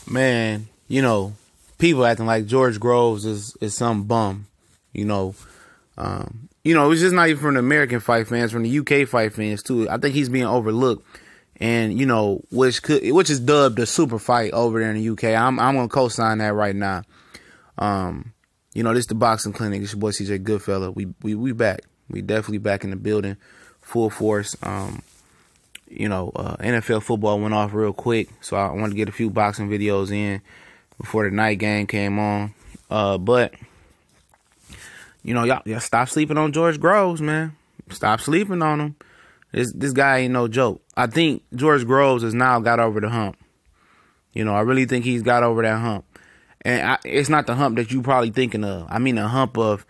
Man, people acting like George Groves is some bum. It's just not even from the American fight fans, from the UK fight fans too. I think he's being overlooked, and which is dubbed a super fight over there in the UK. I'm gonna co-sign that right now. This is the boxing clinic. It's your boy CJ Goodfella. We back. We definitely back in the building, full force. NFL football went off real quick, so I wanted to get a few boxing videos in before the night game came on. But y'all stop sleeping on George Groves, man. Stop sleeping on him. This guy ain't no joke. I think George Groves has now got over the hump. I really think he's got over that hump. And it's not the hump that you probably thinking of. I mean the hump of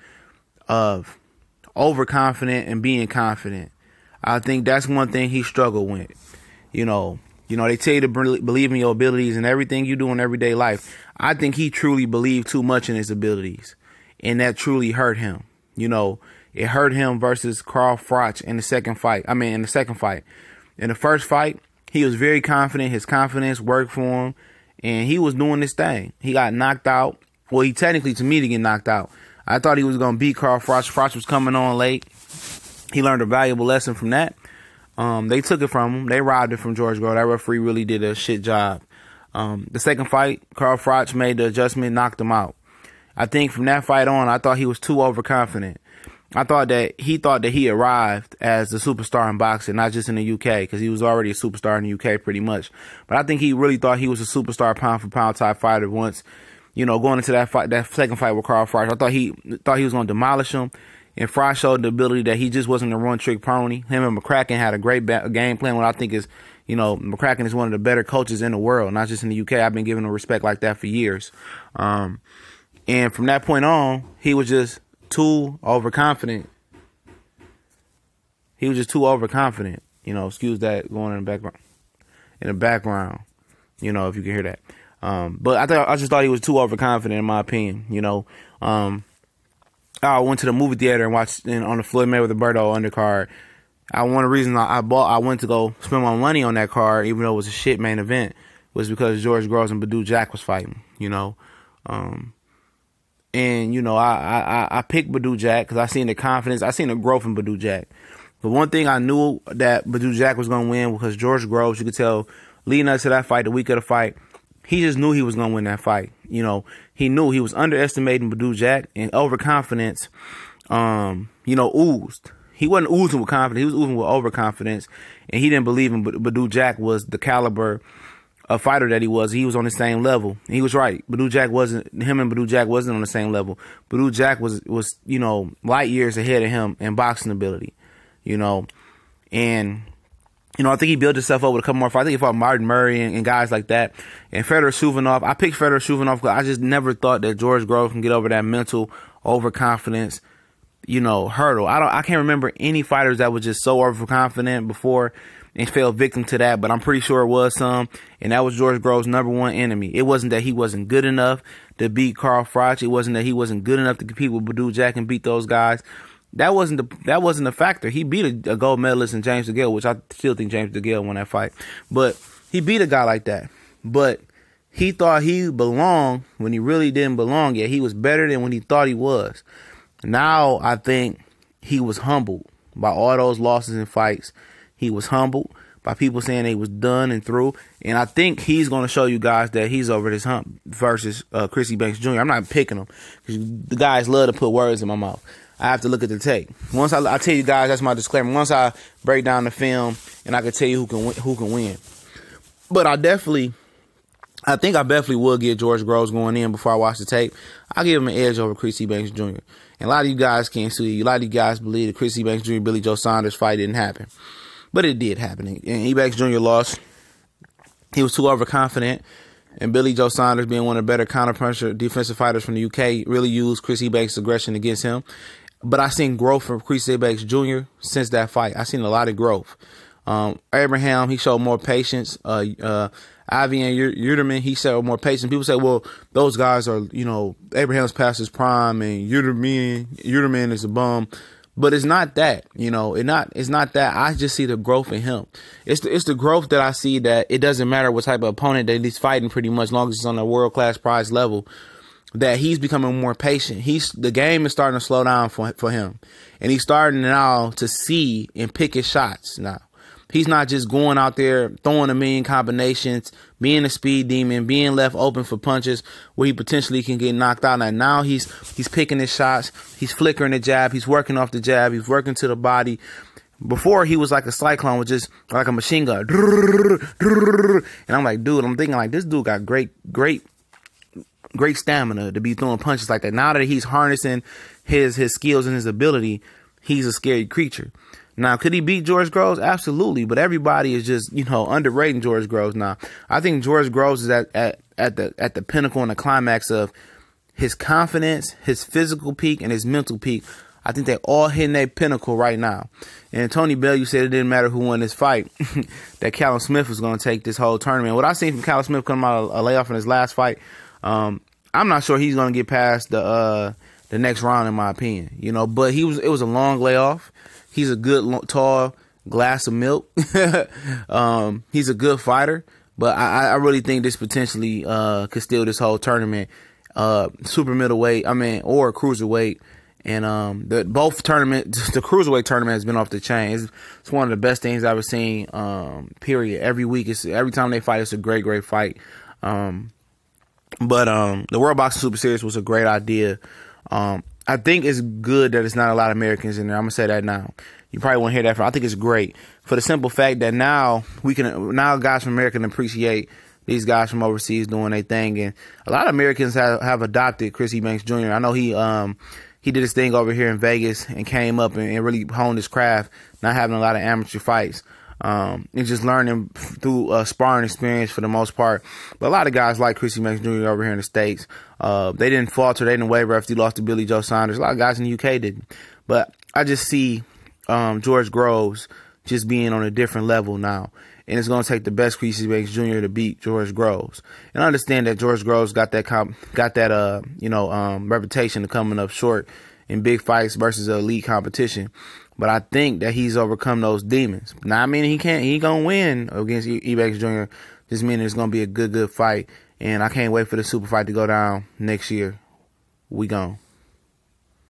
overconfident and being confident. I think that's one thing he struggled with. They tell you to believe in your abilities and everything you do in everyday life. I think he truly believed too much in his abilities, and that truly hurt him. It hurt him versus Carl Froch in the second fight. In the first fight, he was very confident. His confidence worked for him, and he was doing this thing. He got knocked out. Well, he technically, to me, to get knocked out. I thought he was going to beat Carl Froch. Froch was coming on late. He learned a valuable lesson from that. They took it from him. They robbed it from George Groves. That referee really did a shit job. The second fight, Carl Froch made the adjustment, knocked him out. I think from that fight on, I thought he was too overconfident. I thought that he arrived as the superstar in boxing, not just in the UK, because he was already a superstar in the UK pretty much. But I think he really thought he was a superstar pound for pound type fighter once, going into that fight, that second fight with Carl Froch. I thought he was going to demolish him. And Fry showed the ability that he just wasn't a one-trick pony. Him and McCracken had a great game plan. What I think is, McCracken is one of the better coaches in the world, not just in the UK. I've been giving him respect like that for years. And from that point on, he was just too overconfident. Excuse that going in the background. If you can hear that. But I just thought he was too overconfident, in my opinion. I went to the movie theater and watched on the Floyd Mayweather Berto undercard. One of the reasons I went to go spend my money on that card, even though it was a shit main event, was because George Groves and Badou Jack was fighting. I picked Badou Jack because I seen the confidence, I seen the growth in Badou Jack. But one thing I knew that Badou Jack was going to win because George Groves, you could tell, leading up to that fight, the week of the fight, he just knew he was going to win that fight. He knew he was underestimating Badou Jack, and overconfidence, oozed. He wasn't oozing with confidence. He was oozing with overconfidence, and he didn't believe in Badou Jack was the caliber of fighter that he was. He was on the same level. And he was right. Him and Badou Jack wasn't on the same level. Badou Jack was light years ahead of him in boxing ability, and I think he built himself up with a couple more fights. I think he fought Martin Murray and guys like that. And Fedor Suvanov, I picked Fedor Suvanov because I just never thought that George Groves can get over that mental overconfidence, hurdle. I can't remember any fighters that was just so overconfident before and fell victim to that, but I'm pretty sure it was some. And that was George Groves' number one enemy. It wasn't that he wasn't good enough to beat Carl Froch. It wasn't that he wasn't good enough to compete with Badou Jack and beat those guys. That wasn't a factor. He beat a gold medalist in James DeGale, which I still think James DeGale won that fight. But he beat a guy like that. But he thought he belonged when he really didn't belong yet. He was better than when he thought he was. Now I think he was humbled by all those losses in fights. He was humbled by people saying he was done and through. And I think he's going to show you guys that he's over this hump versus Chris Eubank Jr. I'm not picking him because the guys love to put words in my mouth. I have to look at the tape. Once I tell you guys, that's my disclaimer. Once I break down the film and I can tell you who can win. But I think I definitely will get George Groves going in before I watch the tape. I'll give him an edge over Chris Eubanks Jr. And a lot of you guys can't see. A lot of you guys believe that Chris Eubanks Jr. Billy Joe Saunders fight didn't happen. But it did happen. And Eubanks Jr. lost. He was too overconfident. And Billy Joe Saunders, being one of the better counterpuncher defensive fighters from the UK, really used Chris Eubanks' aggression against him. But I seen growth from Chris Eubanks Jr. since that fight. I seen a lot of growth. Abraham, he showed more patience. Ivy and Yuderman, he showed more patience. People say, well, those guys are, Abraham's past his prime and Yuderman is a bum. But it's not that, it's not that. I just see the growth in him. It's the growth that I see, that it doesn't matter what type of opponent that he's fighting, pretty much, as long as it's on a world-class prize level, that he's becoming more patient. The game is starting to slow down for him. And he's starting now to see and pick his shots now. He's not just going out there throwing a million combinations, being a speed demon, being left open for punches where he potentially can get knocked out. And now he's picking his shots. He's flickering the jab. He's working off the jab. He's working to the body. Before, he was like a cyclone, with just like a machine gun. And I'm like, dude, I'm thinking like, this dude got great stamina to be throwing punches like that. Now that he's harnessing his skills and his ability, he's a scary creature. Now, could he beat George Groves? Absolutely. But everybody is just, underrating George Groves now. I think George Groves is at the pinnacle and the climax of his confidence, his physical peak, and his mental peak. I think they're all hitting their pinnacle right now. And Tony Bellew said it didn't matter who won this fight, that Callum Smith was going to take this whole tournament. What I seen from Callum Smith coming out of a layoff in his last fight, I'm not sure he's going to get past the next round, in my opinion. But it was a long layoff. He's a good, tall glass of milk. He's a good fighter. But I really think this potentially could steal this whole tournament. Super middleweight, or cruiserweight. And both tournaments, the cruiserweight tournament has been off the chain. It's one of the best things I've ever seen, period. Every week, every time they fight, it's a great fight. But the World Boxing Super Series was a great idea. I think it's good that it's not a lot of Americans in there. I'm going to say that now. You probably won't hear that from. I think it's great for the simple fact that now guys from America can appreciate these guys from overseas doing their thing. And a lot of Americans have adopted Chris Eubanks Jr. I know he did his thing over here in Vegas and came up and really honed his craft, not having a lot of amateur fights. And just learning through sparring experience for the most part. But a lot of guys like Chris Eubanks Jr. over here in the States, they didn't falter, they didn't waver after he lost to Billy Joe Saunders. A lot of guys in the UK didn't. But I just see George Groves just being on a different level now. And it's going to take the best Chris Eubanks Jr. to beat George Groves. And I understand that George Groves got that reputation of coming up short in big fights versus elite competition. But I think that he's overcome those demons. Now, I mean, he ain't going to win against Eubanks Jr. Just meaning it's going to be a good fight. And I can't wait for the super fight to go down next year. We gone.